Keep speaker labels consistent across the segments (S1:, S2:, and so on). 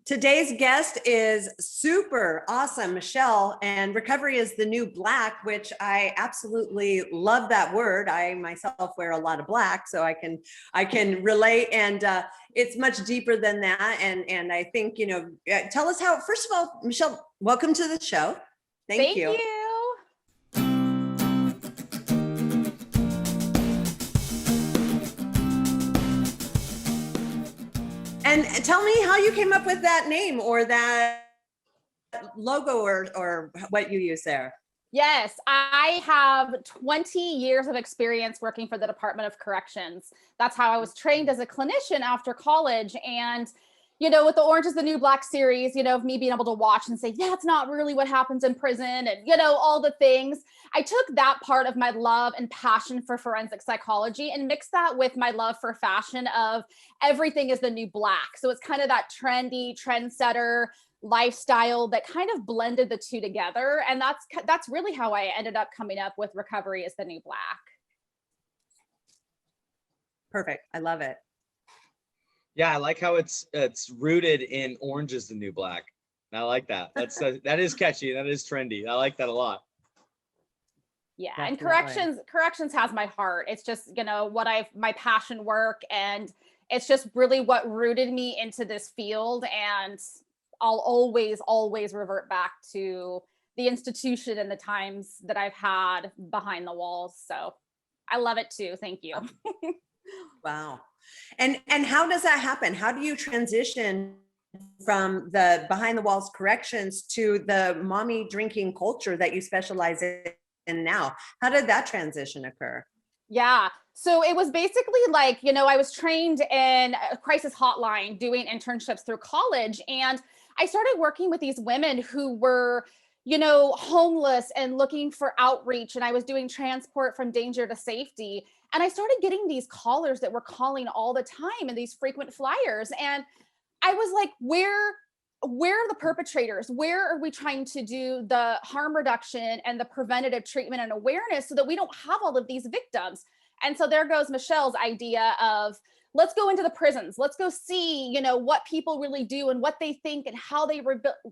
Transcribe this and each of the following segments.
S1: Today's guest is super awesome, Michelle, and recovery is the new black, which I absolutely love that word. I myself wear a lot of black, so I can relate, and it's much deeper than that. And I think, tell us how, first of all, Michelle, welcome to the show. Thank you. And tell me how you came up with that name or that logo or what you use there.
S2: Yes, I have 20 years of experience working for the Department of Corrections. That's how I was trained as a clinician after college. And, with the Orange is the New Black series, of me being able to watch and say, yeah, it's not really what happens in prison and, all the things. I took that part of my love and passion for forensic psychology and mixed that with my love for fashion of everything is the new black. So it's kind of that trendy, trendsetter lifestyle that kind of blended the two together. And that's really how I ended up coming up with recovery is the new black.
S1: Perfect. I love it.
S3: Yeah, I like how it's rooted in Orange is the New Black. I like that. That is catchy. That is trendy. I like that a lot.
S2: Yeah, definitely. And corrections has my heart. It's just, my passion work, and it's just really what rooted me into this field. And I'll always revert back to the institution and the times that I've had behind the walls. So I love it too. Thank you.
S1: Wow. And how does that happen? How do you transition from the behind the walls corrections to the mommy drinking culture that you specialize in now? How did that transition occur?
S2: Yeah. So it was basically like, I was trained in a crisis hotline doing internships through college. And I started working with these women who were, homeless and looking for outreach. And I was doing transport from danger to safety. And I started getting these callers that were calling all the time and these frequent flyers. And I was like, where are the perpetrators? Where are we trying to do the harm reduction and the preventative treatment and awareness so that we don't have all of these victims? And so there goes Michelle's idea of, let's go into the prisons. Let's go see, what people really do and what they think and how they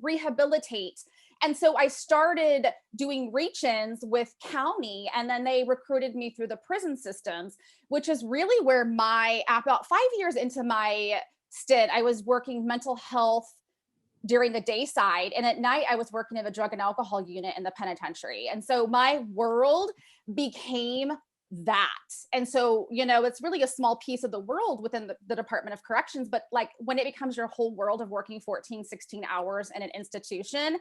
S2: rehabilitate. And so I started doing reach-ins with county, and then they recruited me through the prison systems, which is really where about 5 years into my stint, I was working mental health during the day side. And at night, I was working in the drug and alcohol unit in the penitentiary. And so my world became that. And so, it's really a small piece of the world within the Department of Corrections. But like when it becomes your whole world of working 14, 16 hours in an institution,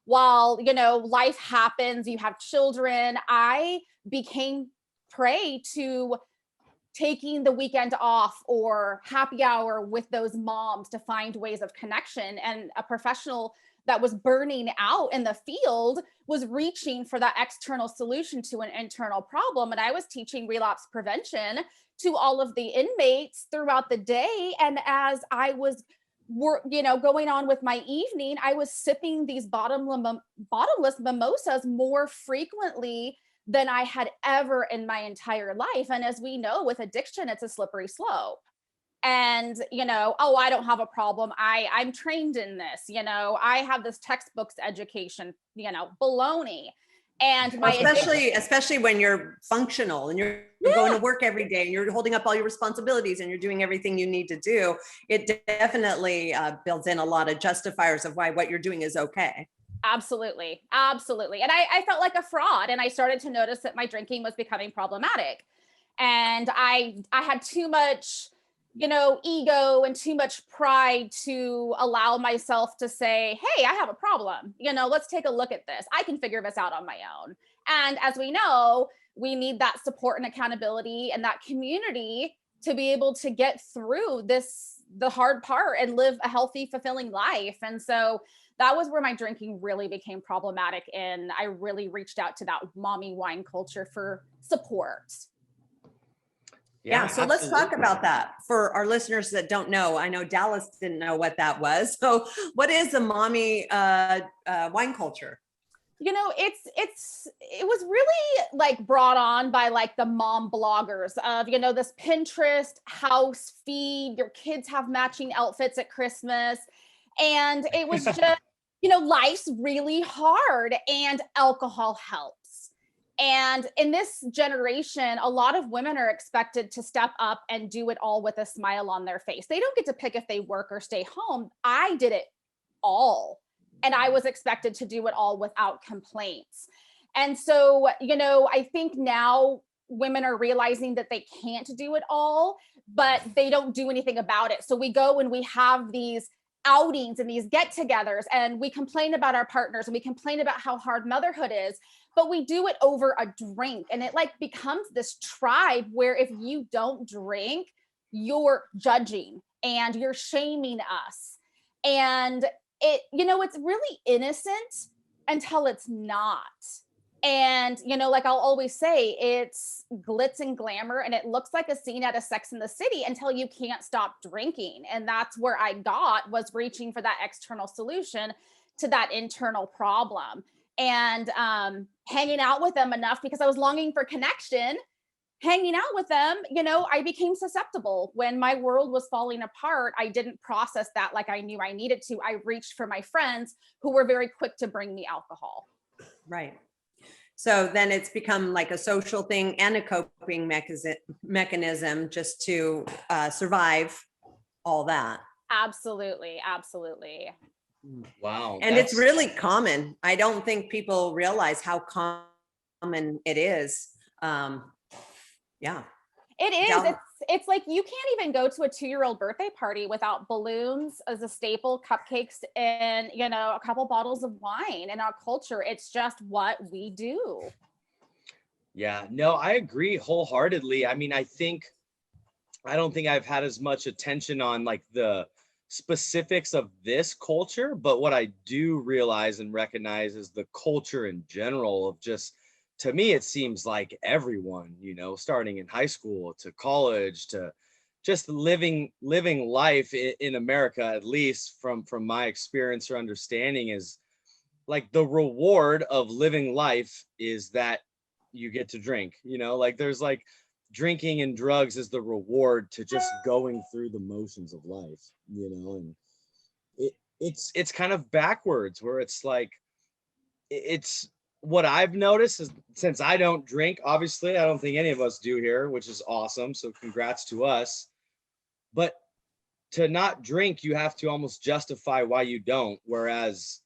S2: while, life happens, you have children, I became prey to taking the weekend off or happy hour with those moms to find ways of connection. And a professional that was burning out in the field was reaching for that external solution to an internal problem. And I was teaching relapse prevention to all of the inmates throughout the day. And as I was going on with my evening, I was sipping these bottomless mimosas more frequently than I had ever in my entire life. And as we know, with addiction, it's a slippery slope. And, I don't have a problem. I'm trained in this, I have this textbooks education, baloney. And
S1: especially when you're functional and you're going to work every day and you're holding up all your responsibilities and you're doing everything you need to do, it definitely builds in a lot of justifiers of why what you're doing is okay.
S2: Absolutely. Absolutely. And I felt like a fraud, and I started to notice that my drinking was becoming problematic. And I had too much, ego and too much pride to allow myself to say, hey, I have a problem. Let's take a look at this. I can figure this out on my own. And as we know, we need that support and accountability and that community to be able to get through the hard part and live a healthy, fulfilling life. And so that was where my drinking really became problematic. And I really reached out to that mommy wine culture for support.
S1: Yeah, so absolutely. Let's talk about that for our listeners that don't know. I know Dallas didn't know what that was. So what is a mommy wine culture?
S2: It was really like brought on by like the mom bloggers of, this Pinterest house feed, your kids have matching outfits at Christmas. And it was just, life's really hard and alcohol helps. And in this generation, a lot of women are expected to step up and do it all with a smile on their face. They don't get to pick if they work or stay home. I did it all. And I was expected to do it all without complaints. And so, I think now women are realizing that they can't do it all, but they don't do anything about it. So we go and we have these outings and these get-togethers, and we complain about our partners and we complain about how hard motherhood is, but we do it over a drink. And it like becomes this tribe where if you don't drink, you're judging and you're shaming us. And it's really innocent until it's not. And, like I'll always say, it's glitz and glamour and it looks like a scene at a Sex in the City until you can't stop drinking. And that's where I was reaching for that external solution to that internal problem. And hanging out with them enough because I was longing for connection. Hanging out with them, I became susceptible. When my world was falling apart, I didn't process that like I knew I needed to. I reached for my friends who were very quick to bring me alcohol.
S1: Right. So then it's become like a social thing and a coping mechanism just to survive all that.
S2: Absolutely. Absolutely.
S3: Wow.
S1: And it's really common. I don't think people realize how common it is. Yeah.
S2: It is. It's like you can't even go to a 2-year-old birthday party without balloons as a staple, cupcakes, and a couple bottles of wine. In our culture, it's just what we do.
S3: Yeah, no, I agree wholeheartedly. I mean, I don't think I've had as much attention on like the specifics of this culture, but what I do realize and recognize is the culture in general of just, to me, it seems like everyone, starting in high school to college to just living life in America, at least from my experience or understanding, is like the reward of living life is that you get to drink, like there's like drinking and drugs is the reward to just going through the motions of life, and it's kind of backwards where it's like, it's what I've noticed is, since I don't drink, obviously, I don't think any of us do here, which is awesome. So congrats to us. But to not drink, you have to almost justify why you don't. Whereas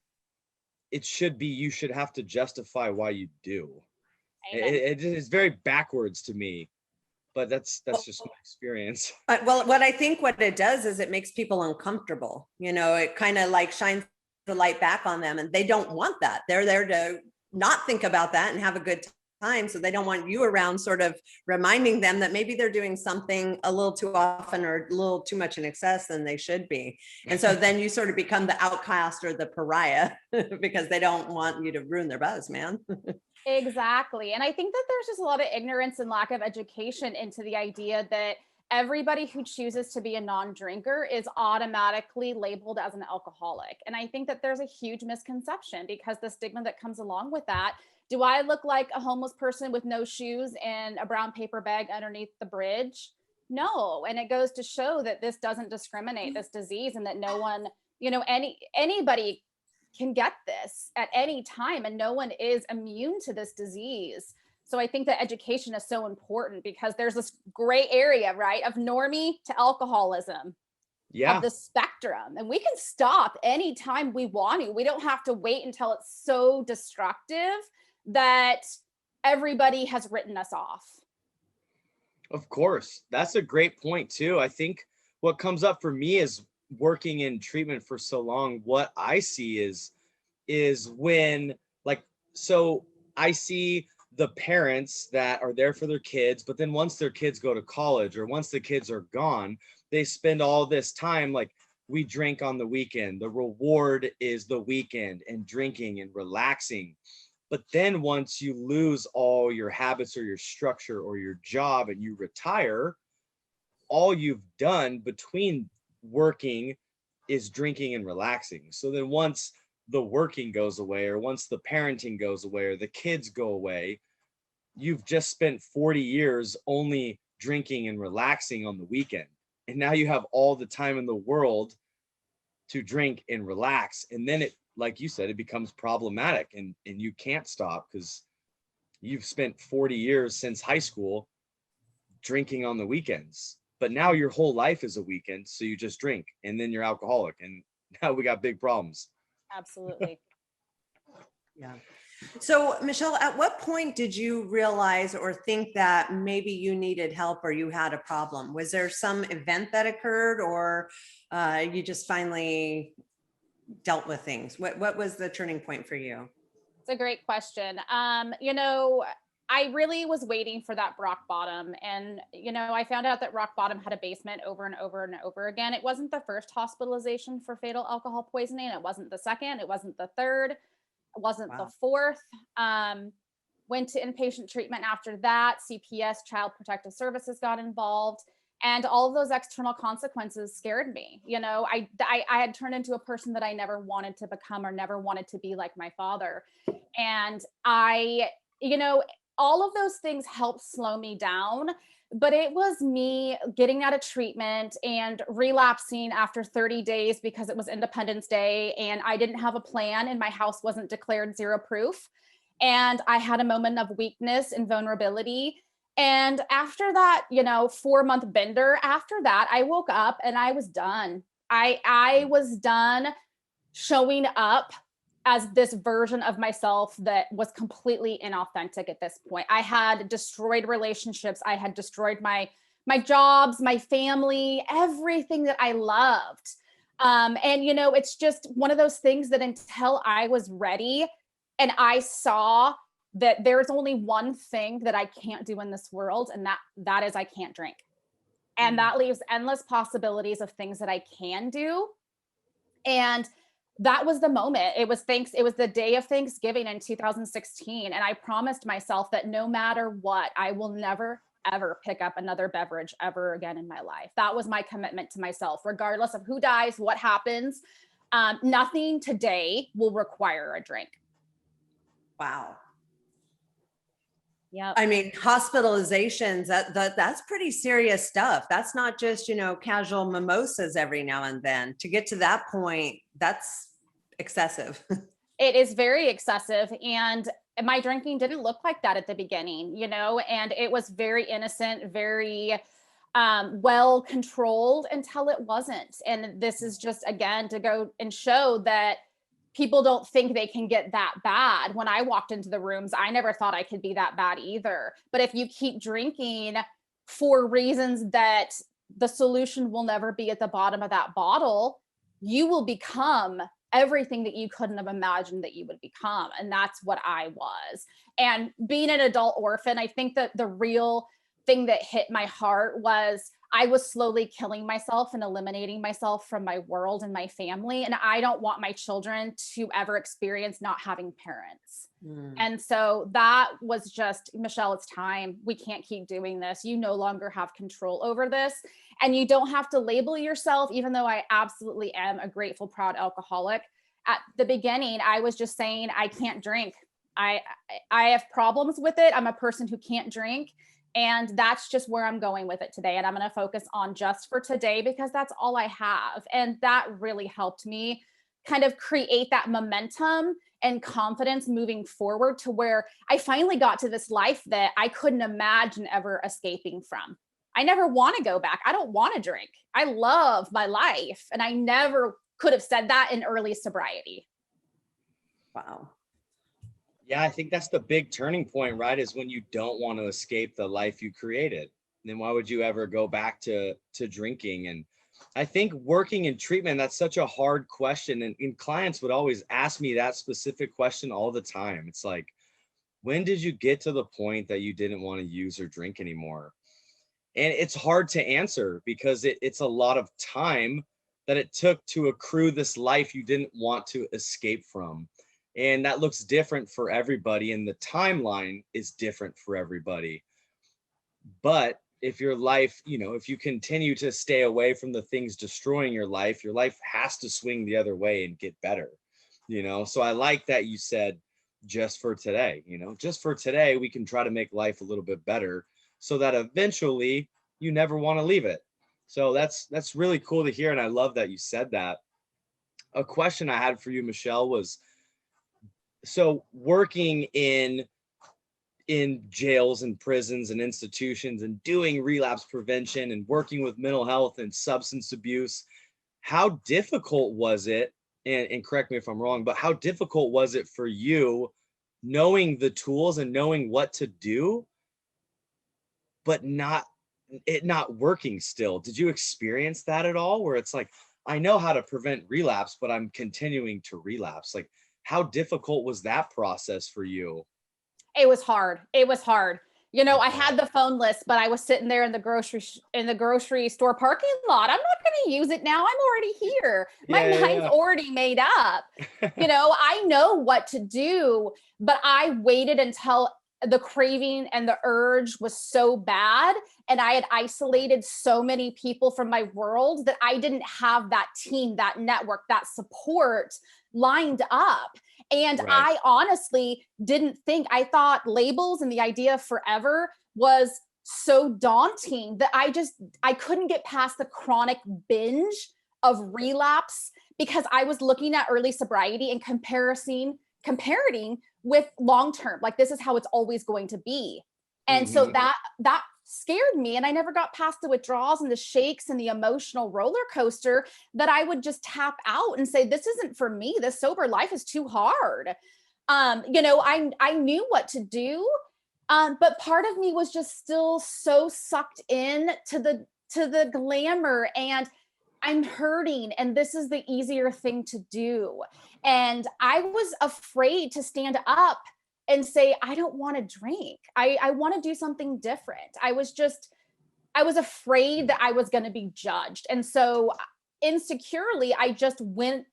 S3: it should be, you should have to justify why you do. It is very backwards to me, but that's just my experience.
S1: Well, what I think what it does is it makes people uncomfortable. It kind of like shines the light back on them, and they don't want that. They're there to not think about that and have a good time. So they don't want you around sort of reminding them that maybe they're doing something a little too often or a little too much in excess than they should be. And so then you sort of become the outcast or the pariah because they don't want you to ruin their buzz, man.
S2: Exactly. And I think that there's just a lot of ignorance and lack of education into the idea that everybody who chooses to be a non-drinker is automatically labeled as an alcoholic. And I think that there's a huge misconception because the stigma that comes along with that. Do I look like a homeless person with no shoes and a brown paper bag underneath the bridge? No. And it goes to show that this doesn't discriminate, this disease, and that no one, anybody can get this at any time, and no one is immune to this disease. So I think that education is so important because there's this gray area, right, of normie to alcoholism, of the spectrum, and we can stop anytime we want to. We don't have to wait until it's so destructive that everybody has written us off.
S3: Of course, that's a great point too. I think what comes up for me is working in treatment for so long, what I see is when, like, so I see the parents that are there for their kids, but then once their kids go to college or once the kids are gone, they spend all this time like, we drink on the weekend. The reward is the weekend and drinking and relaxing. But then once you lose all your habits or your structure or your job and you retire, all you've done between working is drinking and relaxing. So then once the working goes away, or once the parenting goes away, or the kids go away, you've just spent 40 years only drinking and relaxing on the weekend. And now you have all the time in the world to drink and relax. And then it, like you said, it becomes problematic, and you can't stop because you've spent 40 years since high school drinking on the weekends. But now your whole life is a weekend, so you just drink and then you're alcoholic, and now we got big problems.
S2: Absolutely.
S1: Yeah. So, Michelle, at what point did you realize or think that maybe you needed help or you had a problem? Was there some event that occurred, or you just finally dealt with things? What was the turning point for you?
S2: It's a great question. You know, I really was waiting for that rock bottom. And, you know, I found out that rock bottom had a basement over and over and over again. It wasn't the first hospitalization for fatal alcohol poisoning. It wasn't the second. It wasn't the third. It wasn't the
S1: Wow.
S2: fourth. Went to inpatient treatment after that. CPS, Child Protective Services, got involved. And all of those external consequences scared me. You know, I had turned into a person that I never wanted to become or never wanted to be like my father. And you know, all of those things helped slow me down. But it was me getting out of treatment and relapsing after 30 days because it was Independence Day and I didn't have a plan and my house wasn't declared zero proof. And I had a moment of weakness and vulnerability. And after that, you know, 4-month bender, after that, I woke up and I was done. I was done showing up as this version of myself that was completely inauthentic at this point. I had destroyed relationships. I had destroyed my jobs, my family, everything that I loved. And you know, it's just one of those things that until I was ready and I saw that there's only one thing that I can't do in this world, and that is I can't drink. And that leaves endless possibilities of things that I can do. And that was the moment. It was the day of Thanksgiving in 2016. And I promised myself that no matter what, I will never, ever pick up another beverage ever again in my life. That was my commitment to myself, regardless of who dies, what happens. Nothing today will require a drink.
S1: Wow.
S2: Yeah.
S1: I mean, hospitalizations, that's pretty serious stuff. That's not just, you know, casual mimosas every now and then. To get to that point, that's excessive.
S2: It is very excessive. And my drinking didn't look like that at the beginning, you know, and it was very innocent, very well controlled until it wasn't. And this is just, again, to go and show that people don't think they can get that bad. When I walked into the rooms, I never thought I could be that bad either. But if you keep drinking for reasons that the solution will never be at the bottom of that bottle, you will become everything that you couldn't have imagined that you would become. And that's what I was. And being an adult orphan, I think that the real thing that hit my heart was I was slowly killing myself and eliminating myself from my world and my family. And I don't want my children to ever experience not having parents. And so that was just, Michelle, it's time. We can't keep doing this. You no longer have control over this. And you don't have to label yourself, even though I absolutely am a grateful, proud alcoholic. At the beginning, I was just saying, I can't drink. I have problems with it. I'm a person who can't drink. And that's just where I'm going with it today. And I'm going to focus on just for today because that's all I have. And that really helped me kind of create that momentum and confidence moving forward to where I finally got to this life that I couldn't imagine ever escaping from. I never want to go back. I don't want to drink. I love my life. And I never could have said that in early sobriety.
S1: Wow.
S3: Yeah, I think that's the big turning point, right? Is when you don't want to escape the life you created. Then why would you ever go back to drinking? And I think working in treatment, that's such a hard question. And clients would always ask me that specific question all the time. It's like, when did you get to the point that you didn't want to use or drink anymore? And it's hard to answer because it's a lot of time that it took to accrue this life you didn't want to escape from. And that looks different for everybody. And the timeline is different for everybody. But if your life, you know, if you continue to stay away from the things destroying your life has to swing the other way and get better, you know? So I like that you said, just for today, you know, just for today, we can try to make life a little bit better so that eventually you never want to leave it. So that's really cool to hear. And I love that you said that. a question I had for you, Michelle, was so working in jails and prisons and institutions and doing relapse prevention and working with mental health and substance abuse, how difficult was it, and correct me if I'm wrong, but how difficult was it for you knowing the tools and knowing what to do, but not working still? Did you experience that at all, where it's like, I know how to prevent relapse, but I'm continuing to relapse? Like, how difficult was that process for you?
S2: It was hard. It was hard. I
S3: Okay.
S2: had the phone list, but I was sitting there in the grocery store parking lot. I'm not going to use it now. I'm already here. My mind's
S3: Yeah,
S2: already made up.
S3: yeah.
S2: I know what to do, but I waited until the craving and the urge was so bad, and I had isolated so many people from my world that I didn't have that team, that network, that support lined up. And
S3: Right.
S2: I honestly didn't think, I thought labels and the idea of forever was so daunting that I couldn't get past the chronic binge of relapse, because I was looking at early sobriety and comparing with long term, like this is how it's always going to be. And so
S3: Mhm.
S2: that scared me, and I never got past the withdrawals and the shakes and the emotional roller coaster, that I would just tap out and say, this isn't for me. This sober life is too hard. I knew what to do, but part of me was just still so sucked in to the glamour, and I'm hurting, and this is the easier thing to do. And I was afraid to stand up and say, I don't want to drink. I want to do something different. I was afraid that I was going to be judged. And so insecurely, I just went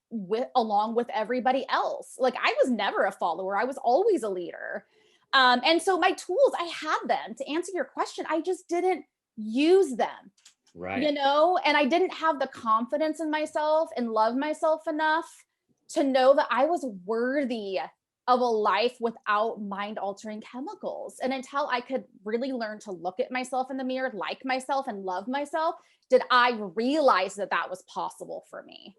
S2: along with everybody else. Like, I was never a follower. I was always a leader. And so my tools, I had them. To answer your question, I just didn't use them.
S3: Right.
S2: And I didn't have the confidence in myself and love myself enough to know that I was worthy of a life without mind altering chemicals. And until I could really learn to look at myself in the mirror, like myself, and love myself, did I realize that that was possible for me.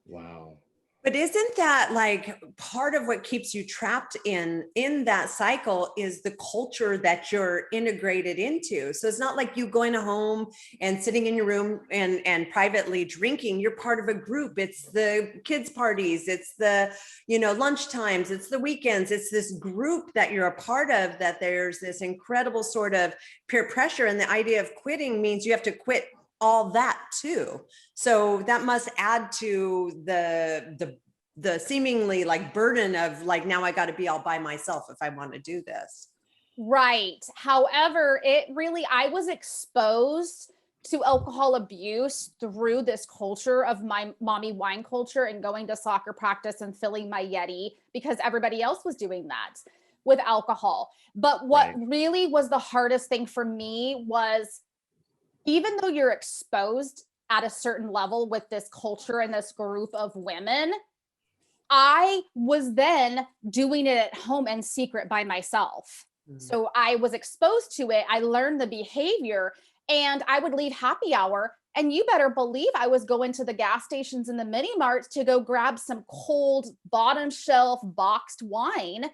S3: Wow.
S1: But isn't that like part of what keeps you trapped in that cycle is the culture that you're integrated into? So it's not like you going home and sitting in your room and privately drinking. You're part of a group. It's the kids' parties. It's the, lunch times. It's the weekends. It's this group that you're a part of, that there's this incredible sort of peer pressure. And the idea of quitting means you have to quit all that too. So that must add to the seemingly like burden of like, now I got to be all by myself if I want to do this.
S2: Right. However, I was exposed to alcohol abuse through this culture of my mommy wine culture, and going to soccer practice and filling my Yeti because everybody else was doing that with alcohol. But what really was the hardest thing for me was, even though you're exposed at a certain level with this culture and this group of women, I was then doing it at home in secret by myself. Mm-hmm. So I was exposed to it. I learned the behavior, and I would leave happy hour, and you better believe I was going to the gas stations and the mini marts to go grab some cold bottom shelf boxed wine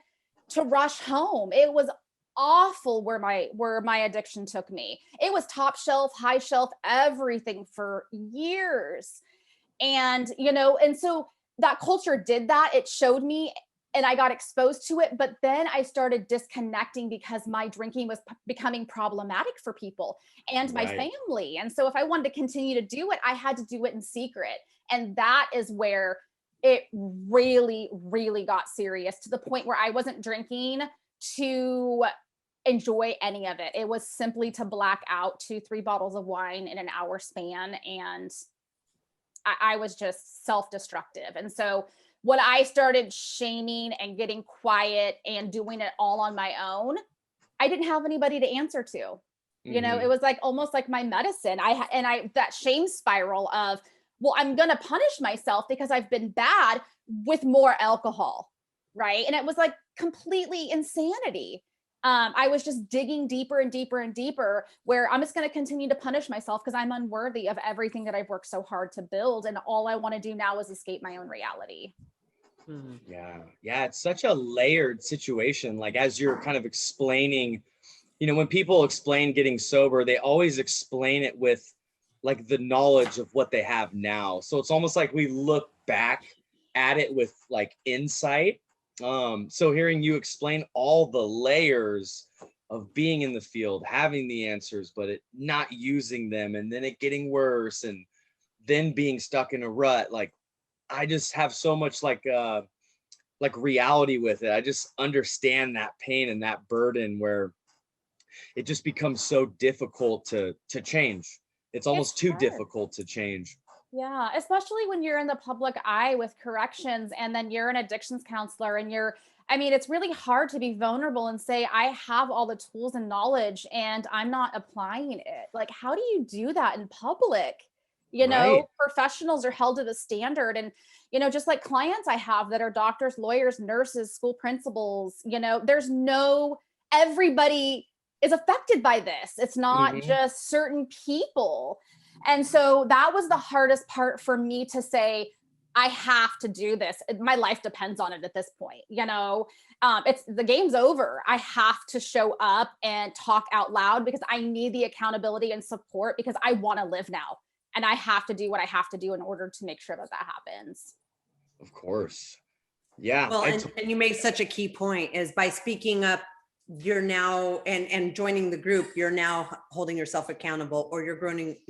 S2: to rush home. It was awful where my addiction took me. It was top shelf, high shelf, everything for years. And so that culture did that. It showed me, and I got exposed to it, but then I started disconnecting because my drinking was becoming problematic for people and my family. And so if I wanted to continue to do it, I had to do it in secret. And that is where it really, really got serious, to the point where I wasn't drinking to enjoy any of it. It was simply to black out 2-3 bottles of wine in an hour span. And I was just self-destructive. And so when I started shaming and getting quiet and doing it all on my own, I didn't have anybody to answer to. Mm-hmm. It was like almost like my medicine. That shame spiral of, well, I'm going to punish myself because I've been bad with more alcohol. Right. And it was like completely insanity. I was just digging deeper and deeper and deeper, where I'm just going to continue to punish myself because I'm unworthy of everything that I've worked so hard to build. And all I want to do now is escape my own reality.
S3: Yeah. Yeah. It's such a layered situation. Like, as you're kind of explaining, when people explain getting sober, they always explain it with like the knowledge of what they have now. So it's almost like we look back at it with like insight. So hearing you explain all the layers of being in the field, having the answers, but not using them, and then it getting worse, and then being stuck in a rut. Like, I just have so much like reality with it. I just understand that pain and that burden where it just becomes so difficult to change. It's almost too difficult to change.
S2: Yeah, especially when you're in the public eye with corrections, and then you're an addictions counselor, and it's really hard to be vulnerable and say, I have all the tools and knowledge and I'm not applying it. Like, how do you do that in public?
S3: Right.
S2: Professionals are held to the standard. And, just like clients I have that are doctors, lawyers, nurses, school principals, everybody is affected by this. It's not just certain people. And so that was the hardest part for me to say, I have to do this. My life depends on it at this point. It's the game's over. I have to show up and talk out loud because I need the accountability and support, because I want to live now. And I have to do what I have to do in order to make sure that happens.
S3: Of course. Yeah.
S1: Well, and you make such a key point, is by speaking up, you're now, and joining the group, you're now holding yourself accountable, or you're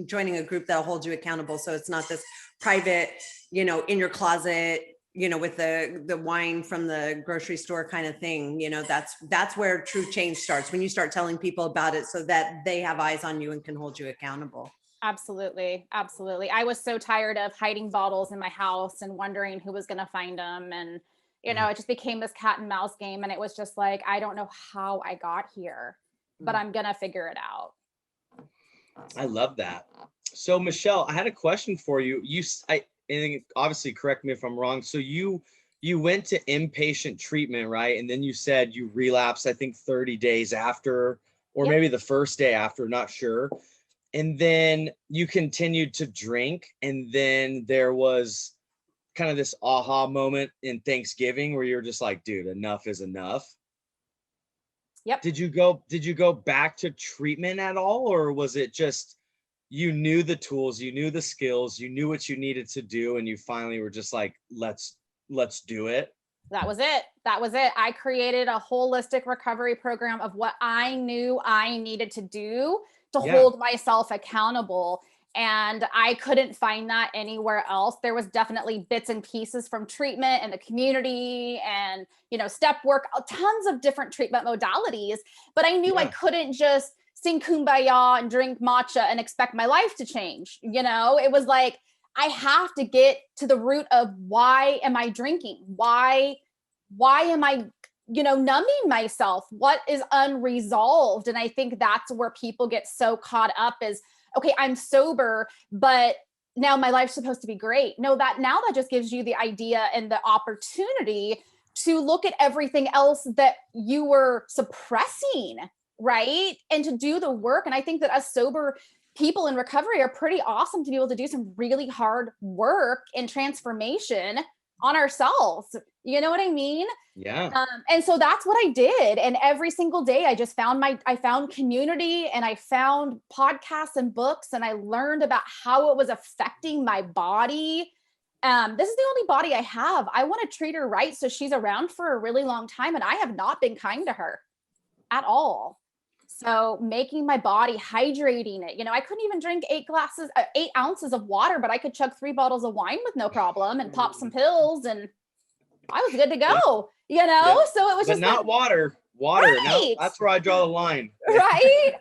S1: joining a group that'll hold you accountable. So it's not this private, in your closet, with the wine from the grocery store kind of thing. That's where true change starts, when you start telling people about it so that they have eyes on you and can hold you accountable.
S2: Absolutely. Absolutely. I was so tired of hiding bottles in my house and wondering who was going to find them. And, it just became this cat and mouse game. And it was just like, I don't know how I got here, but I'm going to figure it out.
S3: I love that. So Michelle, I had a question for you. And obviously correct me if I'm wrong. So you went to inpatient treatment, right? And then you said you relapsed, I think 30 days after, or maybe the first day after, not sure. And then you continued to drink. And then there was kind of this aha moment in Thanksgiving where you're just like, dude, enough is enough.
S2: Yep.
S3: Did you go back to treatment at all? Or was it just, you knew the tools, you knew the skills, you knew what you needed to do, and you finally were just like, let's do it?
S2: That was it. I created a holistic recovery program of what I knew I needed to do to hold myself accountable. And I couldn't find that anywhere else. There was definitely bits and pieces from treatment and the community and, step work, tons of different treatment modalities. But I knew I couldn't just sing Kumbaya and drink matcha and expect my life to change. It was like, I have to get to the root of, why am I drinking? Why am I, numbing myself? What is unresolved? And I think that's where people get so caught up is, okay, I'm sober, but now my life's supposed to be great. No, that just gives you the idea and the opportunity to look at everything else that you were suppressing, right? And to do the work. And I think that us sober people in recovery are pretty awesome to be able to do some really hard work and transformation on ourselves. You know what I mean?
S3: Yeah.
S2: And so that's what I did. And every single day I just I found community, and I found podcasts and books, and I learned about how it was affecting my body. This is the only body I have. I want to treat her right, so she's around for a really long time. And I have not been kind to her at all. So making my body, hydrating it, I couldn't even drink 8 ounces of water, but I could chug 3 bottles of wine with no problem and pop some pills, and I was good to go, So it was just
S3: not water. Right. Now, that's where I draw the line.
S2: Right.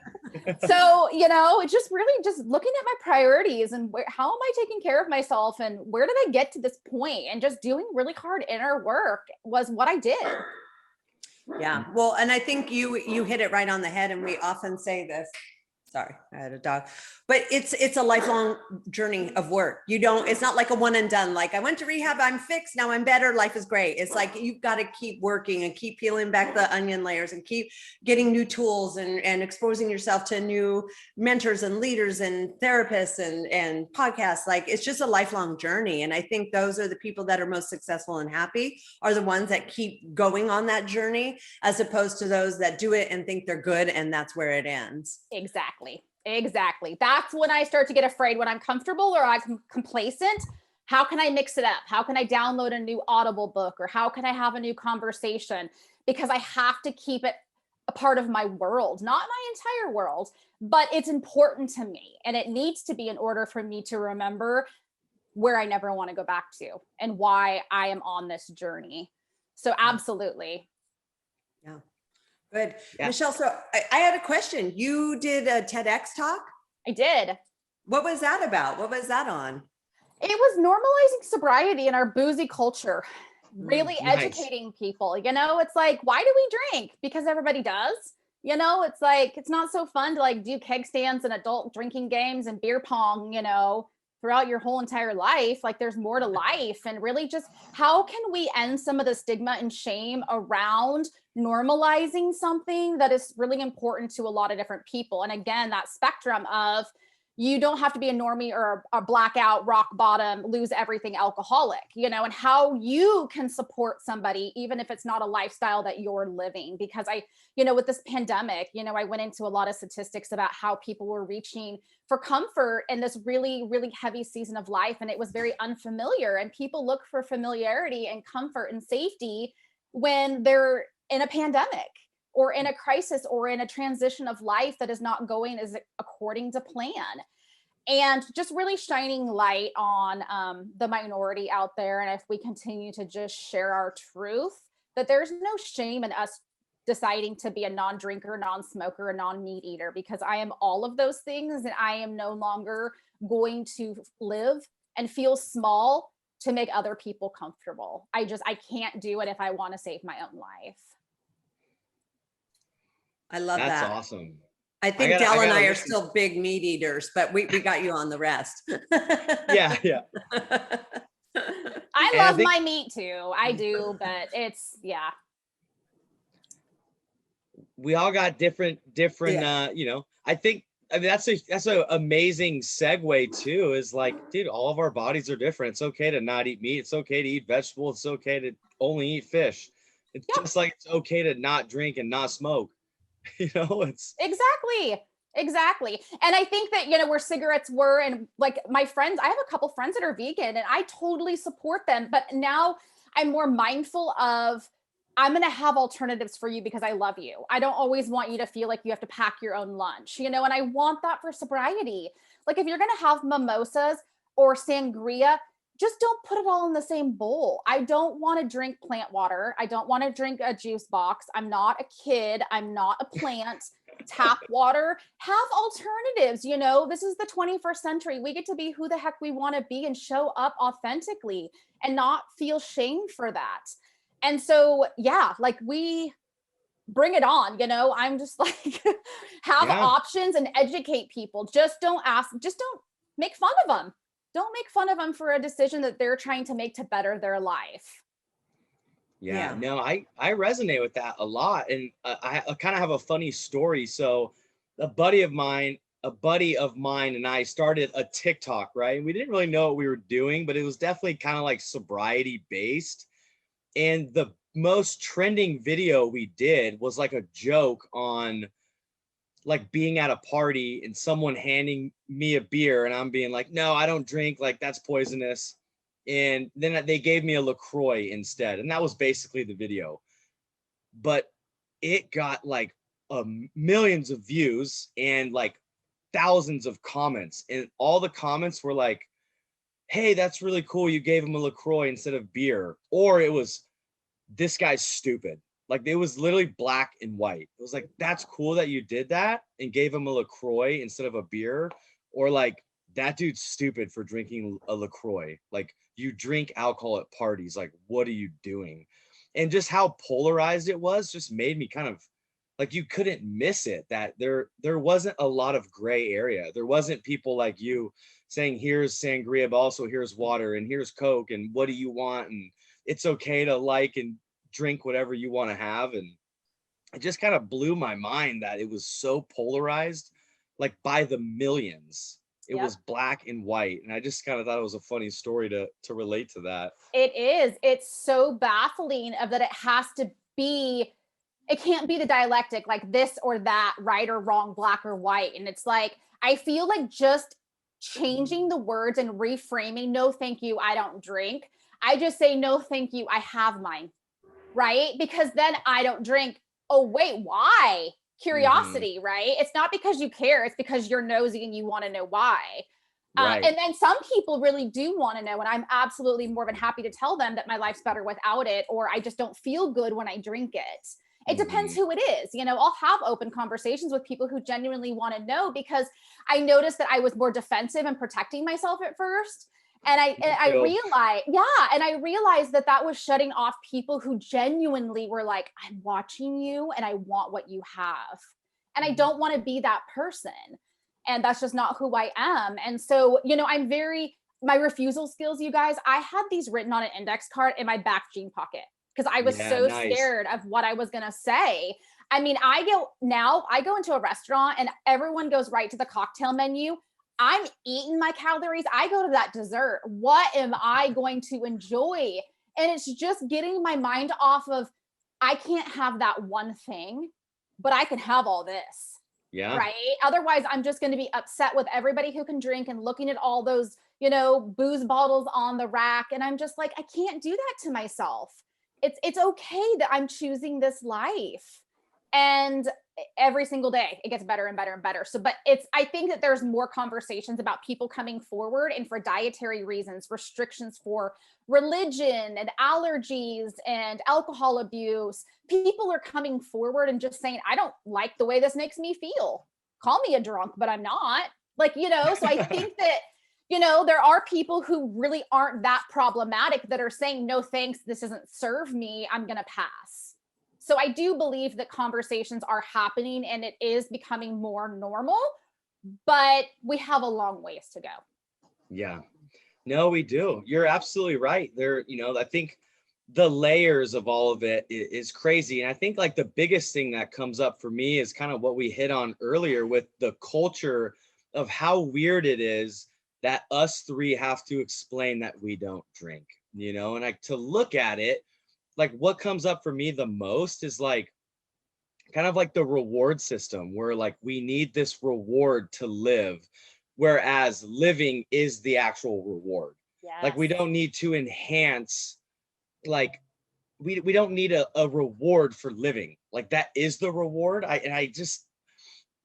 S2: So, it's just really just looking at my priorities and how am I taking care of myself, and where did I get to this point? And just doing really hard inner work was what I did.
S1: Yeah. Well, and I think you hit it right on the head. And we often say this. Sorry, I had a dog. But it's a lifelong journey of work. It's not like a one and done. Like I went to rehab, I'm fixed, now I'm better, life is great. It's like you've got to keep working and keep peeling back the onion layers and keep getting new tools and exposing yourself to new mentors and leaders and therapists and podcasts. Like it's just a lifelong journey. And I think those are the people that are most successful and happy, are the ones that keep going on that journey, as opposed to those that do it and think they're good and that's where it ends.
S2: Exactly. That's when I start to get afraid, when I'm comfortable or I'm complacent. How can I mix it up? How can I download a new Audible book, or how can I have a new conversation? Because I have to keep it a part of my world, not my entire world, but it's important to me. And it needs to be, in order for me to remember where I never want to go back to and why I am on this journey. So absolutely.
S1: Yeah. Good.
S3: Yeah.
S1: Michelle, so I had a question. You did a TEDx talk?
S2: I did.
S1: What was that about? What was that on?
S2: It was normalizing sobriety in our boozy culture, really
S3: Nice.
S2: educating people. It's like, why do we drink? Because everybody does. It's like, it's not so fun to like do keg stands and adult drinking games and beer pong, throughout your whole entire life. Like there's more to life. And really just, how can we end some of the stigma and shame around normalizing something that is really important to a lot of different people? And again, that spectrum of, you don't have to be a normie or a blackout, rock bottom, lose everything alcoholic, and how you can support somebody, even if it's not a lifestyle that you're living. Because with this pandemic, I went into a lot of statistics about how people were reaching for comfort in this really, really heavy season of life. And it was very unfamiliar. And people look for familiarity and comfort and safety when they're in a pandemic, or in a crisis, or in a transition of life that is not going as according to plan. And just really shining light on the minority out there. And if we continue to just share our truth, that there's no shame in us deciding to be a non-drinker, non-smoker, a non-meat eater, because I am all of those things. And I am no longer going to live and feel small to make other people comfortable. I can't do it if I want to save my own life.
S1: I love
S3: That's
S1: that.
S3: awesome.
S1: I think Dell and I are still big meat eaters, but we got you on the rest.
S3: Yeah.
S2: I love my meat too. I do, but it's, yeah.
S3: We all got different, I think, that's an amazing segue too, is like, dude, all of our bodies are different. It's okay to not eat meat. It's okay to eat vegetables. It's okay to only eat fish. It's just like, it's okay to not drink and not smoke. It's
S2: exactly. And I think that, where cigarettes were, and like my friends, I have a couple friends that are vegan and I totally support them, but now I'm more mindful of, I'm going to have alternatives for you because I love you. I don't always want you to feel like you have to pack your own lunch, and I want that for sobriety. Like if you're going to have mimosas or sangria, just don't put it all in the same bowl. I don't want to drink plant water. I don't want to drink a juice box. I'm not a kid. I'm not a plant. Tap water. Have alternatives. This is the 21st century. We get to be who the heck we want to be and show up authentically and not feel shame for that. And so, yeah, like we bring it on, I'm just like, have options and educate people. Just don't make fun of them. Don't make fun of them for a decision that they're trying to make to better their life.
S3: Yeah. No, I resonate with that a lot. And I kind of have a funny story. So a buddy of mine and I started a TikTok, right? We didn't really know what we were doing, but it was definitely kind of like sobriety based. And the most trending video we did was like a joke on like being at a party and someone handing me a beer and I'm being like, no, I don't drink, like that's poisonous. And then they gave me a LaCroix instead. And that was basically the video. But it got like millions of views and like thousands of comments. And all the comments were like, hey, that's really cool. You gave him a LaCroix instead of beer. Or it was, this guy's stupid. Like it was literally black and white. It was like, that's cool that you did that and gave him a LaCroix instead of a beer. Or like, that dude's stupid for drinking a LaCroix. Like you drink alcohol at parties. Like, what are you doing? And just how polarized it was just made me kind of like you couldn't miss it, that there wasn't a lot of gray area. There wasn't people like you saying, here's sangria, but also here's water and here's Coke and what do you want? And it's okay to like and drink whatever you want to have. And it just kind of blew my mind that it was so polarized, like by the millions. It
S2: Yep.
S3: was black and white. And I just kind of thought it was a funny story to relate to that.
S2: It is. It's so baffling of that it has to be, it can't be the dialectic, like this or that, right or wrong, black or white. And it's like, I feel like just changing the words and reframing, no, thank you, I don't drink. I just say, no, thank you, I have mine, right? Because then I don't drink. Oh, wait, why? Curiosity, right? It's not because you care, it's because you're nosy and you want to know why.
S3: Right.
S2: And then some people really do want to know, and I'm absolutely more than happy to tell them that my life's better without it, or I just don't feel good when I drink it. It depends who it is. You know, I'll have open conversations with people who genuinely want to know, because I noticed that I was more defensive and protecting myself at first. And I realized, and I realized that that was shutting off people who genuinely were like, I'm watching you and I want what you have. And I don't want to be that person. And that's just not who I am. And so, you know, my refusal skills, you guys, I had these written on an index card in my back jean pocket because I was so scared of what I was going to say. I mean, I go into a restaurant and everyone goes right to the cocktail menu. I'm eating my calories. I go to that dessert. What am I going to enjoy? And it's just getting my mind off of, I can't have that one thing, but I can have all this.
S3: Yeah.
S2: Right. Otherwise, I'm just going to be upset with everybody who can drink and looking at all those, you know, booze bottles on the rack. And I'm just like, I can't do that to myself. It's okay that I'm choosing this life. And every single day it gets better and better and better. So, but I think that there's more conversations about people coming forward and for dietary reasons, restrictions for religion and allergies and alcohol abuse. People are coming forward and just saying, I don't like the way this makes me feel. Call me a drunk, but I'm not. Like, you know, so I think that, you know, there are people who really aren't that problematic that are saying, no, thanks, this doesn't serve me, I'm going to pass. So I do believe that conversations are happening and it is becoming more normal, but we have a long ways to go.
S3: Yeah, no, we do. You're absolutely right. There, you know, I think the layers of all of it is crazy. And I think like the biggest thing that comes up for me is kind of what we hit on earlier with the culture of how weird it is that us three have to explain that we don't drink, you know, and like to look at it, like what comes up for me the most is like kind of like the reward system where like we need this reward to live, whereas living is the actual reward.
S2: Yes.
S3: Like we don't need to enhance, like we don't need a reward for living. Like that is the reward. I just,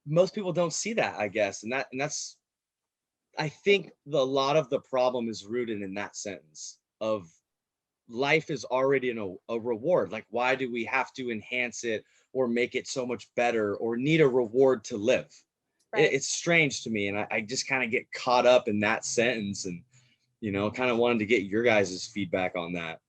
S3: most people don't see that, I guess. And that's I think a lot of the problem is rooted in that sentence of life is already a reward. Like, why do we have to enhance it or make it so much better or need a reward to live?
S2: Right.
S3: It's strange to me. And I just kind of get caught up in that sentence and, you know, kind of wanted to get your guys' feedback on that.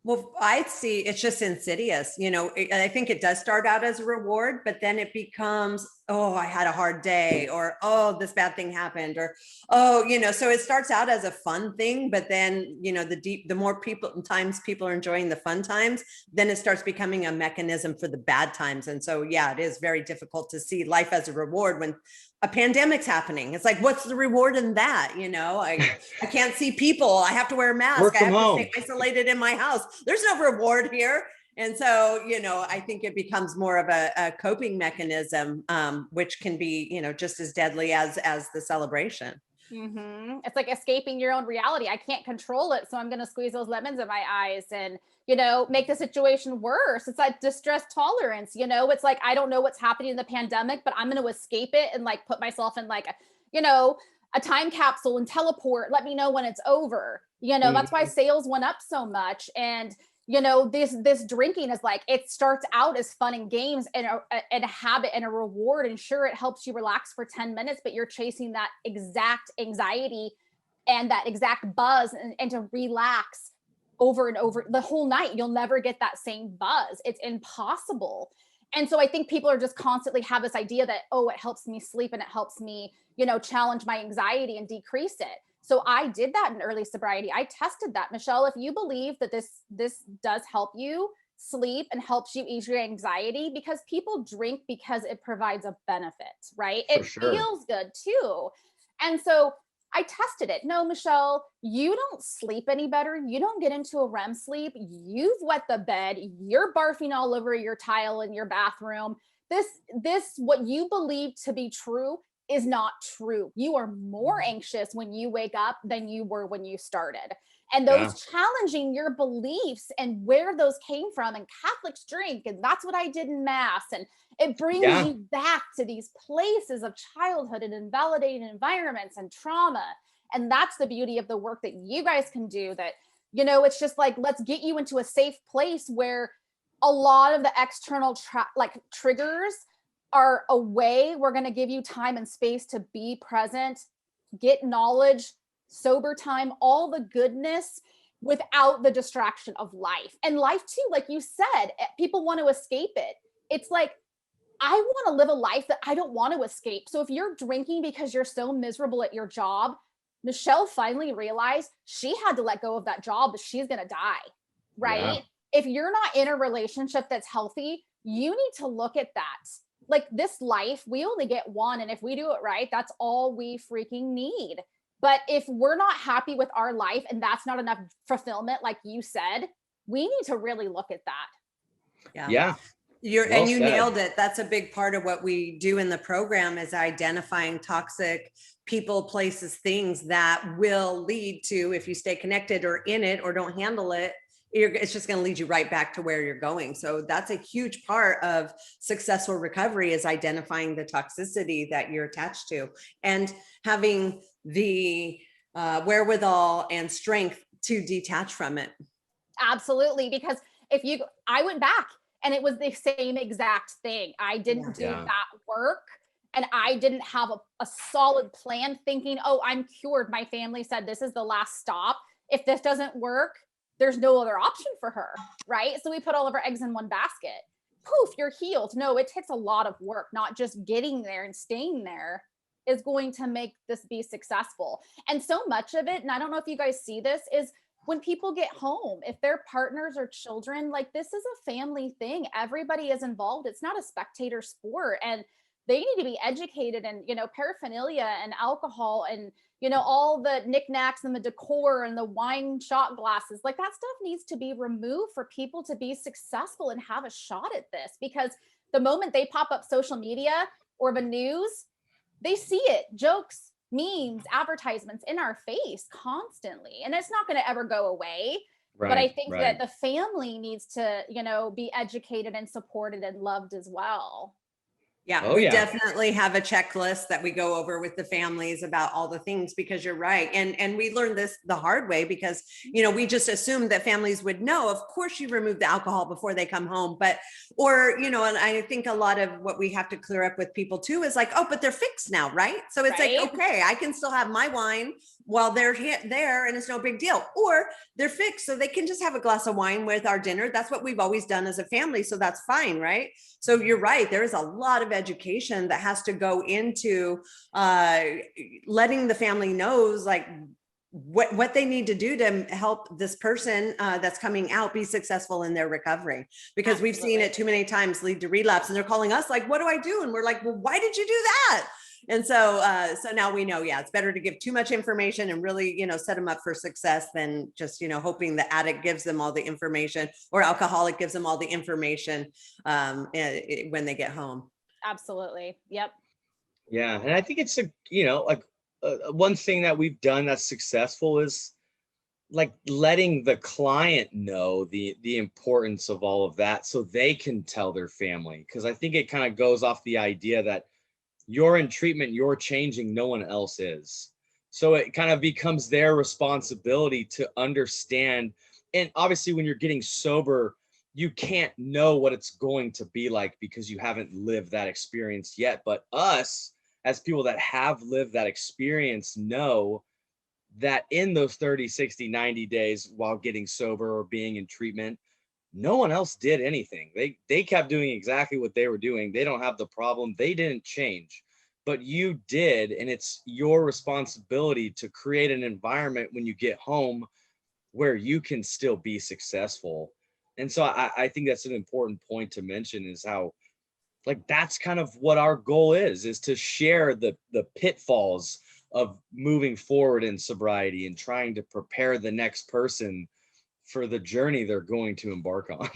S1: Well, I'd see it's just insidious. You know, I think it does start out as a reward, but then it becomes, oh, I had a hard day, or, oh, this bad thing happened, or, oh, you know, so it starts out as a fun thing, but then, you know, the more times people are enjoying the fun times, then it starts becoming a mechanism for the bad times. And so, yeah, it is very difficult to see life as a reward when a pandemic's happening. It's like, what's the reward in that? You know, I can't see people. I have to wear a mask.
S3: Work
S1: I
S3: from
S1: have
S3: home.
S1: to stay isolated in my house. There's no reward here. And so, you know, I think it becomes more of a coping mechanism, which can be, you know, just as deadly as the celebration.
S2: Mm-hmm. It's like escaping your own reality. I can't control it, so I'm going to squeeze those lemons in my eyes and, you know, make the situation worse. It's like distress tolerance. You know, it's like, I don't know what's happening in the pandemic, but I'm going to escape it and like put myself in like, you know, a time capsule and teleport. Let me know when it's over. You know, that's why sales went up so much. And you know, this drinking is like, it starts out as fun and games and a habit and a reward. And sure, it helps you relax for 10 minutes, but you're chasing that exact anxiety and that exact buzz and to relax over and over the whole night. You'll never get that same buzz. It's impossible. And so I think people are just constantly have this idea that, oh, it helps me sleep and it helps me, challenge my anxiety and decrease it. So I did that in early sobriety. I tested that. Michelle, if you believe that this does help you sleep and helps you ease your anxiety, because people drink because it provides a benefit, right?
S3: For
S2: It
S3: sure.
S2: feels good too. And so I tested it. No, Michelle, you don't sleep any better. You don't get into a REM sleep. You've wet the bed. You're barfing all over your tile in your bathroom. This, what you believe to be true is not true. You are more anxious when you wake up than you were when you started. And
S3: Yeah.
S2: those challenging your beliefs and where those came from, and Catholics drink, and that's what I did in mass. And it brings
S3: Yeah.
S2: you back to these places of childhood and invalidating environments and trauma. And that's the beauty of the work that you guys can do, that, it's just like, let's get you into a safe place where a lot of the external triggers are away. We're going to give you time and space to be present, get knowledge, sober time, all the goodness without the distraction of life. And life too, like you said, people want to escape it. It's like, I want to live a life that I don't want to escape. So if you're drinking because you're so miserable at your job, Michelle finally realized she had to let go of that job, but she's going to die, right?
S3: Yeah.
S2: If you're not in a relationship that's healthy, you need to look at that. Like, this life, we only get one. And if we do it right, that's all we freaking need. But if we're not happy with our life and that's not enough fulfillment, like you said, we need to really look at that.
S3: Yeah.
S1: You
S3: Well said.
S1: nailed it. That's a big part of what we do in the program, is identifying toxic people, places, things that will lead to, if you stay connected or in it or don't handle it, it's just going to lead you right back to where you're going. So that's a huge part of successful recovery, is identifying the toxicity that you're attached to and having the wherewithal and strength to detach from it.
S2: Absolutely. Because I went back and it was the same exact thing. I didn't do that work, and I didn't have a solid plan, thinking, oh, I'm cured. My family said this is the last stop. If this doesn't work, there's no other option for her, right? So we put all of our eggs in one basket. Poof, you're healed. No, it takes a lot of work. Not just getting there and staying there is going to make this be successful. And so much of it, and I don't know if you guys see this, is when people get home, if they're partners or children, like, this is a family thing. Everybody is involved. It's not a spectator sport. And they need to be educated. And, paraphernalia and alcohol and, all the knickknacks and the decor and the wine shot glasses, like, that stuff needs to be removed for people to be successful and have a shot at this. Because the moment they pop up social media or the news, they see it, jokes, memes, advertisements in our face constantly. And it's not going to ever go away.
S3: Right,
S2: but I think
S3: right.
S2: that the family needs to, be educated and supported and loved as well.
S1: Yeah,
S3: Oh,
S1: we
S3: yeah.
S1: definitely have a checklist that we go over with the families about all the things, because you're right. And we learned this the hard way, because, we just assumed that families would know, of course you remove the alcohol before they come home. But, and I think a lot of what we have to clear up with people too is like, oh, but they're fixed now, right? So it's
S2: Right.
S1: like, okay, I can still have my wine while they're there and it's no big deal. Or they're fixed, so they can just have a glass of wine with our dinner. That's what we've always done as a family. So that's fine, right? So you're right. There is a lot of education that has to go into letting the family knows, like, what they need to do to help this person that's coming out be successful in their recovery, because
S2: Absolutely.
S1: we've seen it too many times lead to relapse, and they're calling us like, what do I do? And we're like, well, why did you do that? And so now we know, it's better to give too much information and really, set them up for success than just, hoping the addict gives them all the information, or alcoholic gives them all the information when they get home.
S2: Absolutely. Yep.
S3: Yeah. And I think it's one thing that we've done that's successful is like letting the client know the importance of all of that, so they can tell their family. Because I think it kind of goes off the idea that you're in treatment, you're changing, no one else is. So it kind of becomes their responsibility to understand. And obviously when you're getting sober, you can't know what it's going to be like because you haven't lived that experience yet. But us, as people that have lived that experience, know that in those 30, 60, 90 days while getting sober or being in treatment, no one else did anything. They kept doing exactly what they were doing. They don't have the problem. They didn't change, but you did. And it's your responsibility to create an environment when you get home where you can still be successful. And so I think that's an important point to mention, is how, like, that's kind of what our goal is to share the pitfalls of moving forward in sobriety and trying to prepare the next person for the journey they're going to embark on.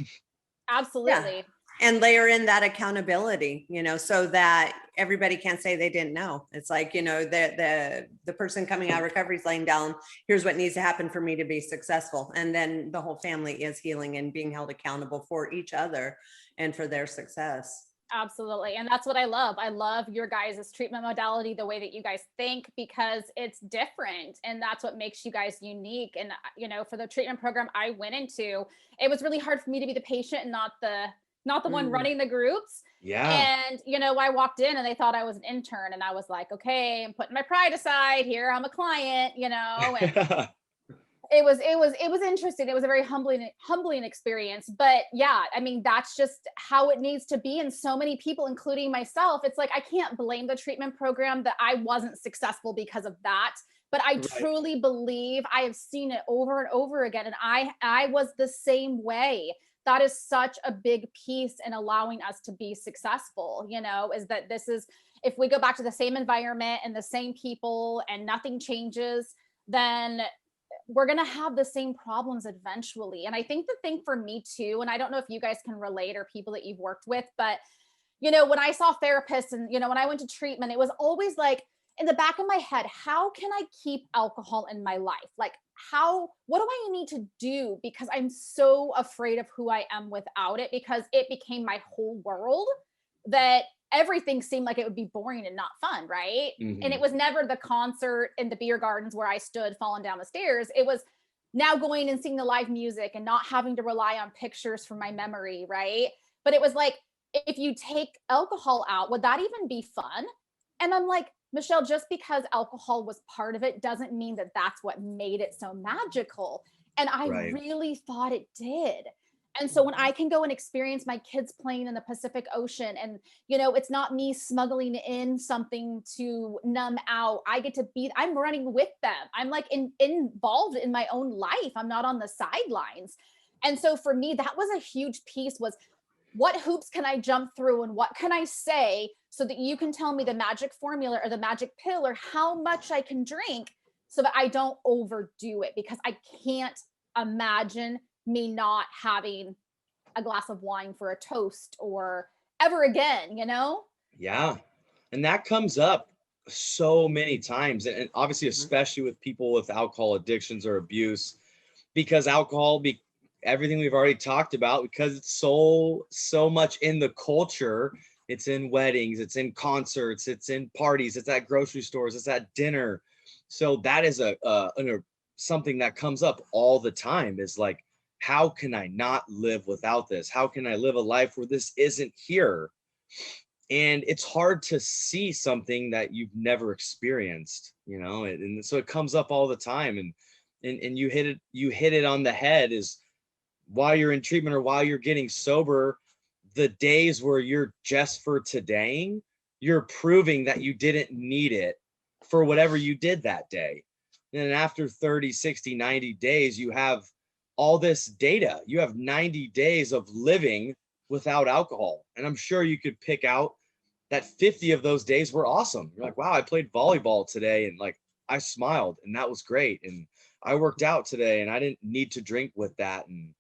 S2: Absolutely.
S1: And layer in that accountability, so that everybody can't say they didn't know. It's like, the person coming out of recovery is laying down, here's what needs to happen for me to be successful. And then the whole family is healing and being held accountable for each other and for their success.
S2: Absolutely. And that's what I love. I love your guys' treatment modality, the way that you guys think, because it's different. And that's what makes you guys unique. And, for the treatment program I went into, it was really hard for me to be the patient and not the one running the groups.
S3: Yeah.
S2: And, I walked in and they thought I was an intern, and I was like, okay, I'm putting my pride aside here. I'm a client, and it was interesting. It was a very humbling experience. But yeah, I mean, that's just how it needs to be. And so many people, including myself, it's like, I can't blame the treatment program that I wasn't successful because of that. But I truly believe, I have seen it over and over again. And I was the same way. That is such a big piece in allowing us to be successful, is that if we go back to the same environment and the same people and nothing changes, then we're going to have the same problems eventually. And I think the thing for me too, and I don't know if you guys can relate, or people that you've worked with, but when I saw therapists and, when I went to treatment, it was always like in the back of my head, how can I keep alcohol in my life? Like, what do I need to do? Because I'm so afraid of who I am without it, because it became my whole world, that everything seemed like it would be boring and not fun, right?
S3: Mm-hmm.
S2: And it was never the concert in the beer gardens where I stood falling down the stairs. It was now going and seeing the live music and not having to rely on pictures from my memory, right? But it was like, if you take alcohol out, would that even be fun? And I'm like, Michelle, just because alcohol was part of it doesn't mean that that's what made it so magical. And I really thought it did. And so when I can go and experience my kids playing in the Pacific Ocean, and, it's not me smuggling in something to numb out. I get to I'm running with them. I'm like involved in my own life. I'm not on the sidelines. And so for me, that was a huge piece, was what hoops can I jump through and what can I say so that you can tell me the magic formula or the magic pill or how much I can drink so that I don't overdo it, because I can't imagine me not having a glass of wine for a toast or ever again,
S3: Yeah. And that comes up so many times. And obviously, especially with people with alcohol addictions or abuse, because alcohol, everything we've already talked about, because it's so much in the culture. It's in weddings, it's in concerts, it's in parties, it's at grocery stores, it's at dinner. So that is something that comes up all the time, is like, how can I not live without this? How can I live a life where this isn't here? And it's hard to see something that you've never experienced, and so it comes up all the time. And you hit it on the head, is while you're in treatment or while you're getting sober, the days where you're just for todaying, you're proving that you didn't need it for whatever you did that day. And after 30, 60, 90 days, you have all this data. You have 90 days of living without alcohol. And I'm sure you could pick out that 50 of those days were awesome. You're like, wow, I played volleyball today and like I smiled and that was great. And I worked out today and I didn't need to drink with that. And,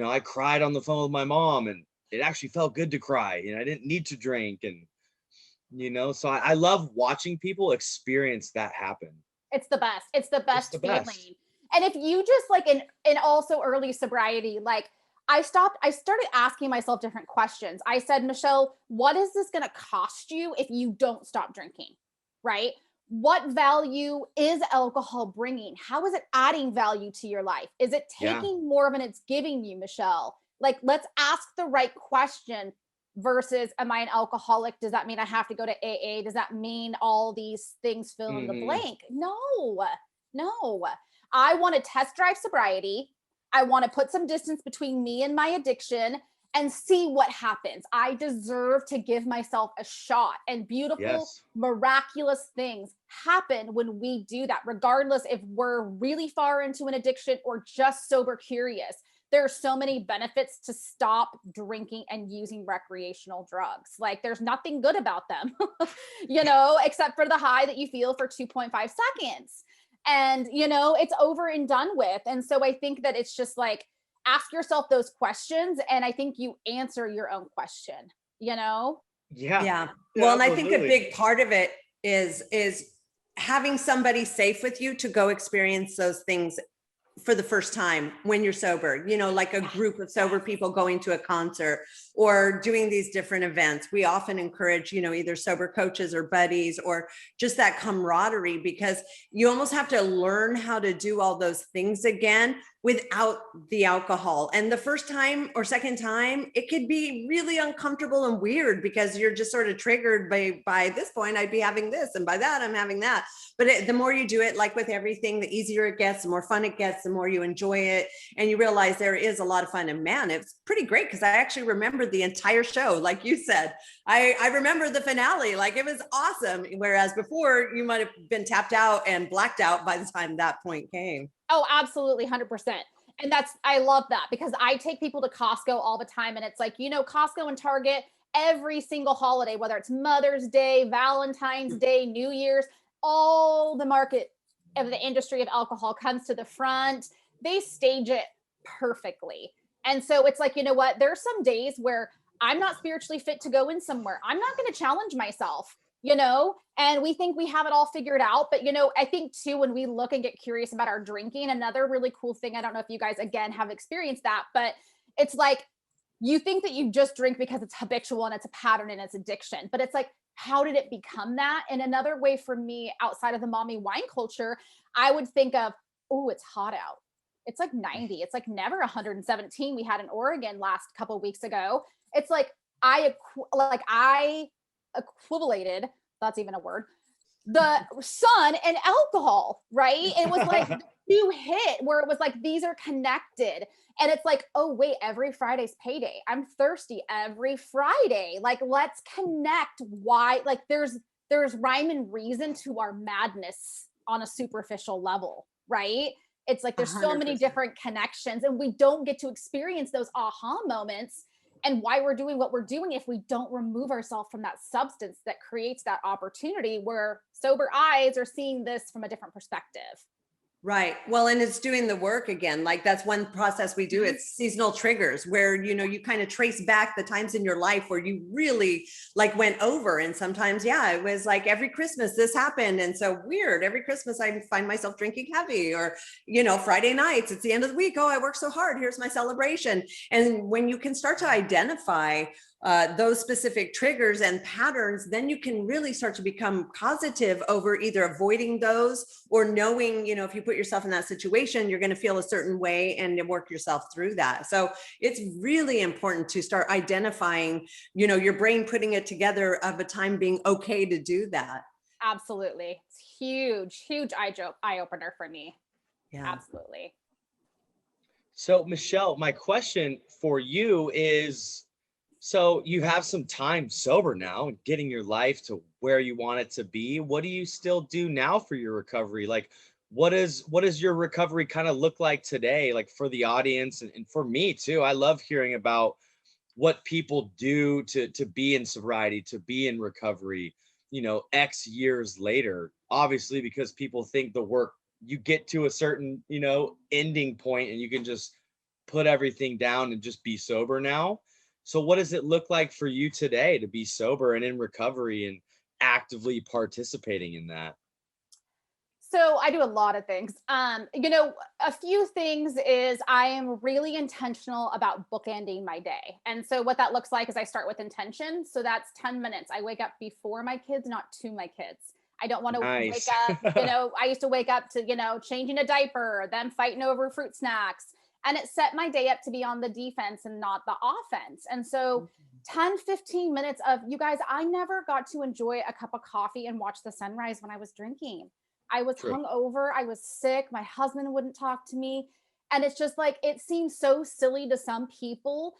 S3: I cried on the phone with my mom and it actually felt good to cry and I didn't need to drink. And, so I love watching people experience that happen.
S2: It's the best. It's the best feeling.
S3: Best.
S2: And if you just like in also early sobriety, like I started asking myself different questions. I said, Michelle, what is this going to cost you if you don't stop drinking? Right? What value is alcohol bringing? How is it adding value to your life? Is it taking more than it's giving you, Michelle? Like, let's ask the right question versus, am I an alcoholic? Does that mean I have to go to AA? Does that mean all these things fill in the blank? No. I want to test drive sobriety. I want to put some distance between me and my addiction and see what happens. I deserve to give myself a shot, and beautiful,
S3: Yes.
S2: miraculous things happen when we do that, regardless if we're really far into an addiction or just sober curious. There are so many benefits to stop drinking and using recreational drugs. Like, there's nothing good about them, except for the high that you feel for 2.5 seconds. And, it's over and done with. And so I think that it's just like, ask yourself those questions. And I think you answer your own question,
S3: Yeah.
S1: Yeah. Well, and I think a
S3: Absolutely.
S1: big part of it is having somebody safe with you to go experience those things for the first time when you're sober, like a group of sober people going to a concert or doing these different events. We often encourage, either sober coaches or buddies or just that camaraderie, because you almost have to learn how to do all those things again without the alcohol. And the first time or second time, it could be really uncomfortable and weird because you're just sort of triggered by this point, I'd be having this, and by that, I'm having that. But the more you do it, like with everything, the easier it gets, the more fun it gets, the more you enjoy it. And you realize there is a lot of fun. And man, it's pretty great because I actually remembered the entire show. Like you said, I remember the finale, like it was awesome. Whereas before you might've been tapped out and blacked out by the time that point came.
S2: Oh, absolutely. 100%. And I love that, because I take people to Costco all the time. And it's like, Costco and Target, every single holiday, whether it's Mother's Day, Valentine's Day, New Year's, all the market of the industry of alcohol comes to the front. They stage it perfectly. And so it's like, you know what? There's some days where I'm not spiritually fit to go in somewhere. I'm not going to challenge myself, and we think we have it all figured out. But, I think too, when we look and get curious about our drinking, another really cool thing, I don't know if you guys, again, have experienced that, but it's like, you think that you just drink because it's habitual and it's a pattern and it's addiction, but it's like, how did it become that? And another way for me, outside of the mommy wine culture, I would think of, oh, it's hot out. It's like 90. It's like never 117 we had in Oregon last couple of weeks ago. It's like I equivalated, that's even a word, the sun and alcohol, right? It was like the two hit where it was like, these are connected. And it's like, oh wait, every Friday's payday. I'm thirsty every Friday. Like, let's connect why, like there's rhyme and reason to our madness on a superficial level, right? It's like, there's so many
S1: 100%.
S2: different connections, and we don't get to experience those aha moments and why we're doing what we're doing if we don't remove ourselves from that substance that creates that opportunity where sober eyes are seeing this from a different perspective.
S1: Right. Well, and it's doing the work again. Like that's one process we do. It's seasonal triggers where, you kind of trace back the times in your life where you really like went over. And sometimes, yeah, it was like every Christmas this happened. And so weird. Every Christmas I find myself drinking heavy, or, Friday nights, it's the end of the week. Oh, I worked so hard. Here's my celebration. And when you can start to identify those specific triggers and patterns, then you can really start to become positive over either avoiding those or knowing, if you put yourself in that situation, you're going to feel a certain way and work yourself through that. So it's really important to start identifying, your brain putting it together of a time being okay to do that.
S2: Absolutely. It's huge eye opener for me.
S1: Yeah.
S2: Absolutely.
S3: So Michelle, my question for you is, so you have some time sober now and getting your life to where you want it to be. What do you still do now for your recovery? Like, what does your recovery kind of look like today? Like for the audience and for me too. I love hearing about what people do to be in sobriety, to be in recovery, X years later, obviously, because people think the work, you get to a certain, ending point and you can just put everything down and just be sober now. So what does it look like for you today to be sober and in recovery and actively participating in that?
S2: So I do a lot of things. A few things is I am really intentional about bookending my day. And so what that looks like is I start with intention. So that's 10 minutes. I wake up before my kids, not to my kids. I don't want to
S3: Nice.
S2: wake up, I used to wake up to, changing a diaper, them fighting over fruit snacks. And it set my day up to be on the defense and not the offense. And so 10, 15 minutes of, you guys, I never got to enjoy a cup of coffee and watch the sunrise when I was drinking. I was
S3: True.
S2: hungover. I was sick. My husband wouldn't talk to me. And it's just like, it seems so silly to some people,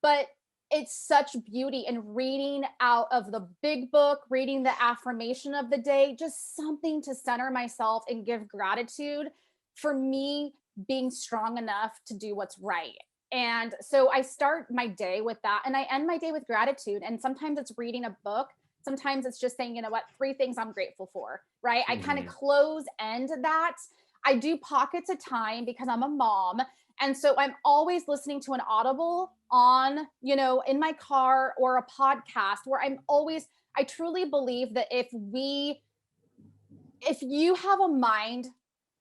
S2: but it's such beauty in reading out of the big book, reading the affirmation of the day, just something to center myself and give gratitude for me being strong enough to do what's right. And so I start my day with that, and I end my day with gratitude. And sometimes it's reading a book. Sometimes it's just saying, you know what, 3 things I'm grateful for, right? I kind of close end that. I do pockets of time because I'm a mom. And so I'm always listening to an audible on, you know, in my car, or a podcast where I truly believe that if you have a mind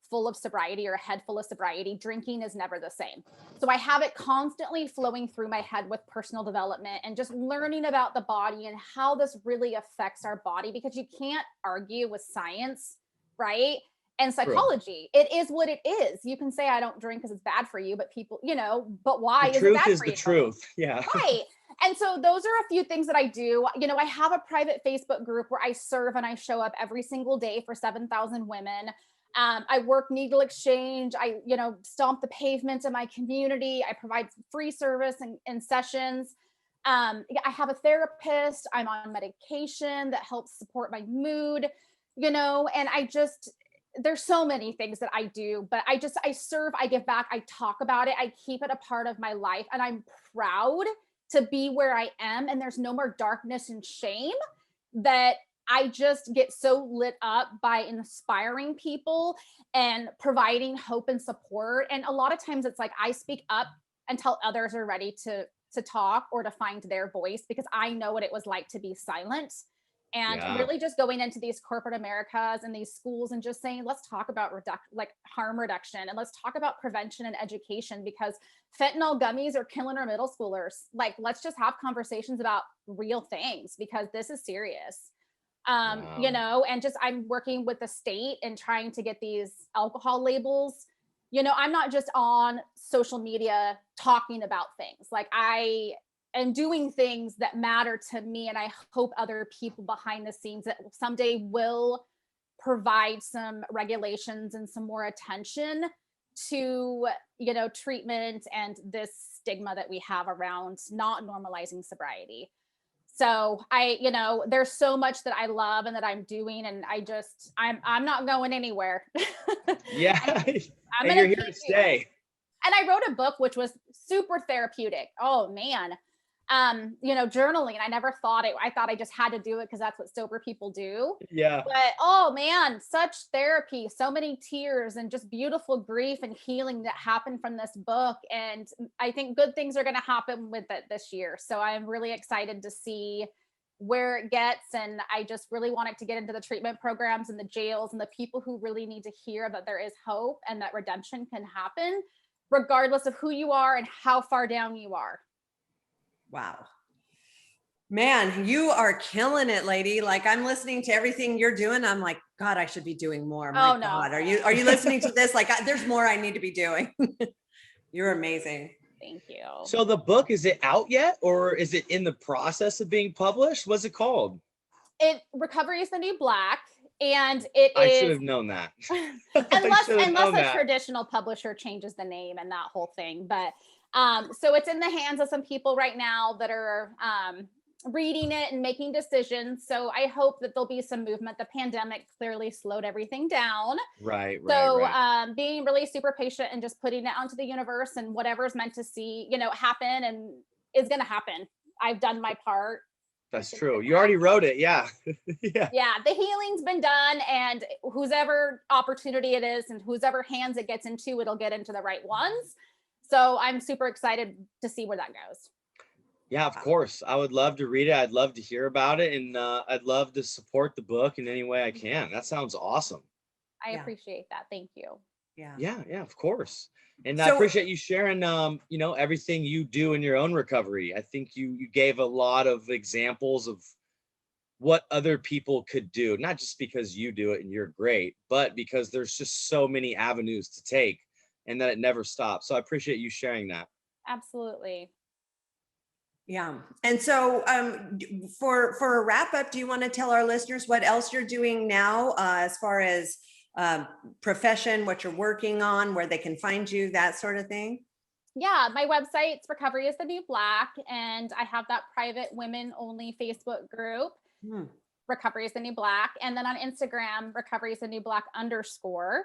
S2: full of sobriety or a head full of sobriety, drinking is never the same. So I have it constantly flowing through my head with personal development and just learning about the body and how this really affects our body, because you can't argue with science, right? And psychology. True. It is what it is. You can say I don't drink because it's bad for you, but people, you know, but why is it bad for you? The truth is the truth. Yeah. Right. And so those are a few things that I do. You know, I have a private Facebook group where I serve and I show up every single day for 7,000 women. I work needle exchange. I, you know, stomp the pavements in my community. I provide free service and sessions. I have a therapist. I'm on medication that helps support my mood, you know, and there's so many things that I do, but I serve, I give back, I talk about it. I keep it a part of my life, and I'm proud to be where I am. And there's no more darkness and shame, that I just get so lit up by inspiring people and providing hope and support. And a lot of times it's like I speak up until others are ready to talk or to find their voice, because I know what it was like to be silent. And really just going into these corporate Americas and these schools and just saying, let's talk about harm reduction, and let's talk about prevention and education, because fentanyl gummies are killing our middle schoolers. Like, let's just have conversations about real things, because this is serious. You know, and just I'm working with the state and trying to get these alcohol labels. You know, I'm not just on social media talking about things. Like, I am doing things that matter to me, and I hope other people behind the scenes that someday will provide some regulations and some more attention to, you know, treatment and this stigma that we have around not normalizing sobriety. So you know, there's so much that I love and that I'm doing, and I'm not going anywhere.
S3: Yeah. I'm and you're here to stay.
S2: And I wrote a book which was super therapeutic. Oh man. You know, journaling. I never thought it. I thought I just had to do it because that's what sober people do.
S3: Yeah.
S2: But oh man, such therapy, so many tears, and just beautiful grief and healing that happened from this book. And I think good things are going to happen with it this year. So I'm really excited to see where it gets. And I just really wanted to get into the treatment programs and the jails and the people who really need to hear that there is hope and that redemption can happen, regardless of who you are and how far down you are.
S1: Wow. Man, you are killing it, lady. Like, I'm listening to everything you're doing. I'm like, God, I should be doing more. My God, are you listening to this? Like, there's more I need to be doing. You're amazing.
S2: Thank you.
S3: So the book, is it out yet, or is it in the process of being published? What's it called?
S2: Recovery is the New Black. And
S3: I should have known that.
S2: unless a traditional publisher changes the name and that whole thing. But so it's in the hands of some people right now that are reading it and making decisions. So I hope that there'll be some movement. The pandemic clearly slowed everything down.
S3: Right.
S2: So being really super patient and just putting it out into the universe, and whatever's meant to see, you know, happen and is going to happen. I've done my part.
S3: That's true. You already wrote it. Yeah.
S2: Yeah. The healing's been done, and whoever opportunity it is and whoever hands it gets into, it'll get into the right ones. So I'm super excited to see where that goes.
S3: Yeah, of course. I would love to read it. I'd love to hear about it. And I'd love to support the book in any way I can. That sounds awesome.
S2: I appreciate that. Thank you.
S3: Yeah, of course. And I appreciate you sharing, you know, everything you do in your own recovery. I think you gave a lot of examples of what other people could do, not just because you do it and you're great, but because there's just so many avenues to take and that it never stops. So I appreciate you sharing that.
S2: Absolutely.
S1: Yeah. And so for a wrap up, do you want to tell our listeners what else you're doing now as far as profession, what you're working on, where they can find you, that sort of thing?
S2: Yeah, my website's Recovery is the New Black, and I have that private women only Facebook group,
S1: Hmm.
S2: Recovery is the New Black, and then on Instagram, Recovery is the New Black _.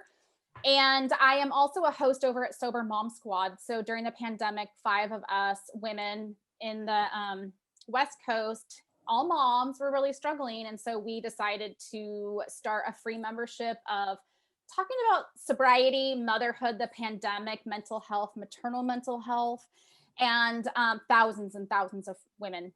S2: And I am also a host over at Sober Mom Squad. So during the pandemic, 5 of us women in the West Coast, all moms, were really struggling. And so we decided to start a free membership of talking about sobriety, motherhood, the pandemic, mental health, maternal mental health, and thousands and thousands of women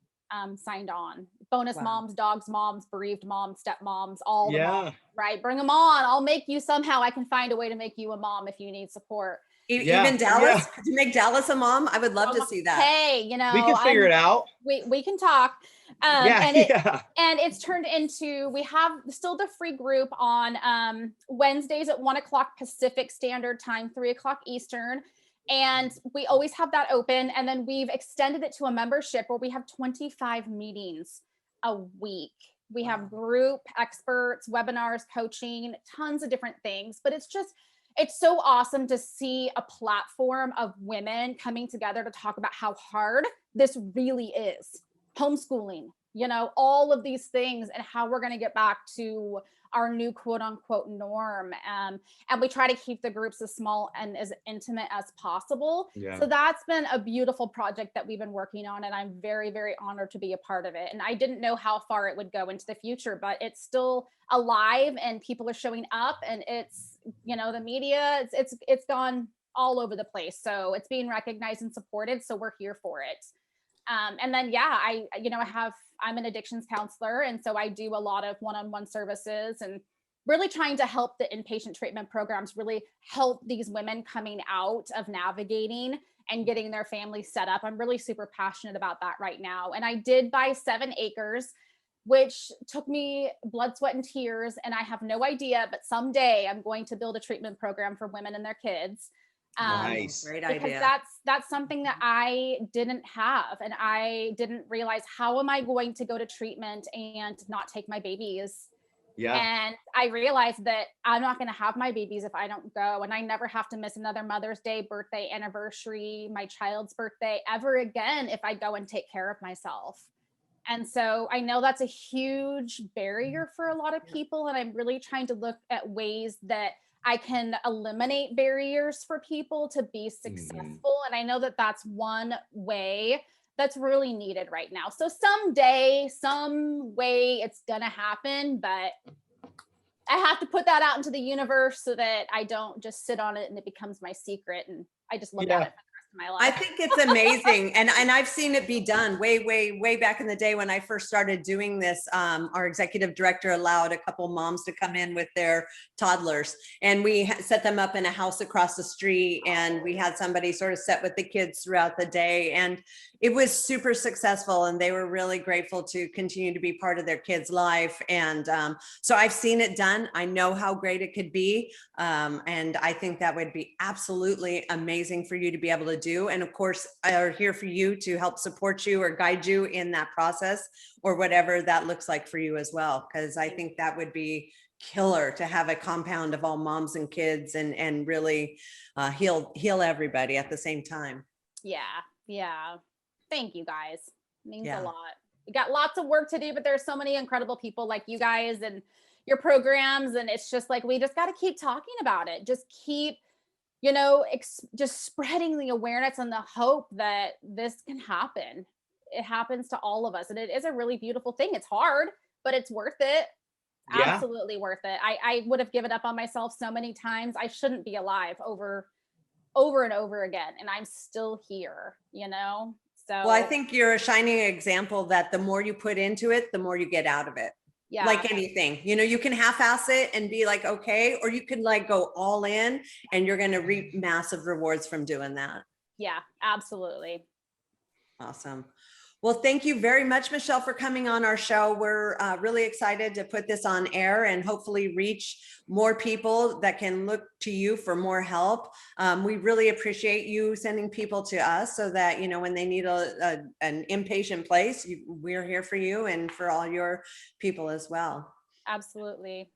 S2: signed on. Bonus
S1: Wow.
S2: moms, dogs moms, bereaved moms, stepmoms, all the
S3: Yeah.
S2: moms, right? Bring them on. I'll make you somehow. I can find a way to make you a mom if you need support.
S3: Yeah,
S1: Even Dallas?
S3: yeah.
S1: Could you make Dallas a mom? I would love to see that.
S2: Hey, you know,
S3: We can figure it out.
S2: we can talk.
S3: Yeah,
S2: And
S3: yeah.
S2: and it's turned into, we have still the free group on Wednesdays at 1:00 Pacific Standard Time, 3:00 Eastern. And we always have that open. And then we've extended it to a membership where we have 25 meetings a week. We have group experts, webinars, coaching, tons of different things. But it's so awesome to see a platform of women coming together to talk about how hard this really is. Homeschooling, you know, all of these things, and how we're going to get back to our new quote unquote norm. And we try to keep the groups as small and as intimate as possible.
S3: Yeah.
S2: So that's been a beautiful project that we've been working on. And I'm very, very honored to be a part of it. And I didn't know how far it would go into the future, but it's still alive and people are showing up, and it's, you know, the media, it's gone all over the place. So it's being recognized and supported. So we're here for it. And then, yeah, I'm an addictions counselor. And so I do a lot of one-on-one services and really trying to help the inpatient treatment programs really help these women coming out of navigating and getting their families set up. I'm really super passionate about that right now. And I did buy 7 acres, which took me blood, sweat, and tears. And I have no idea, but someday I'm going to build a treatment program for women and their kids.
S3: Nice.
S1: Great
S2: Because
S1: idea.
S2: that's something that I didn't have, and I didn't realize, how am I going to go to treatment and not take my babies?
S3: Yeah.
S2: And I realized that I'm not going to have my babies if I don't go, and I never have to miss another Mother's Day, birthday, anniversary, my child's birthday ever again if I go and take care of myself. And so I know that's a huge barrier for a lot of people, and I'm really trying to look at ways that I can eliminate barriers for people to be successful. And I know that that's one way that's really needed right now. So someday, some way, it's going to happen, but I have to put that out into the universe so that I don't just sit on it and it becomes my secret and I just look at it for the rest of my life.
S1: I think it's amazing. And I've seen it be done way back in the day when I first started doing this. Our executive director allowed a couple moms to come in with their toddlers, and we set them up in a house across the street, and we had somebody sort of set with the kids throughout the day, and it was super successful, and they were really grateful to continue to be part of their kids' life. And so I've seen it done. I know how great it could be. And I think that would be absolutely amazing for you to be able to do. And of course, are here for you to help support you or guide you in that process, or whatever that looks like for you as well. Because I think that would be killer to have a compound of all moms and kids, and really heal everybody at the same time.
S2: Yeah. Thank you guys. It means
S1: Yeah.
S2: a lot. We got lots of work to do, but there's so many incredible people like you guys and your programs. And it's just like, we just got to keep talking about it. Just keep, just spreading the awareness and the hope that this can happen. It happens to all of us. And it is a really beautiful thing. It's hard, but it's worth it.
S3: Yeah.
S2: Absolutely worth it. I would have given up on myself so many times. I shouldn't be alive over and over again. And I'm still here, So,
S1: Well, I think you're a shining example that the more you put into it, the more you get out of it.
S2: yeah,
S1: Like anything, you can half-ass it and be like, okay, or you can like go all in, and you're going to reap massive rewards from doing that.
S2: yeah, absolutely.
S1: Awesome. Well, thank you very much, Michelle, for coming on our show. We're really excited to put this on air and hopefully reach more people that can look to you for more help. We really appreciate you sending people to us so that, when they need an inpatient place, we're here for you and for all your people as well.
S2: Absolutely.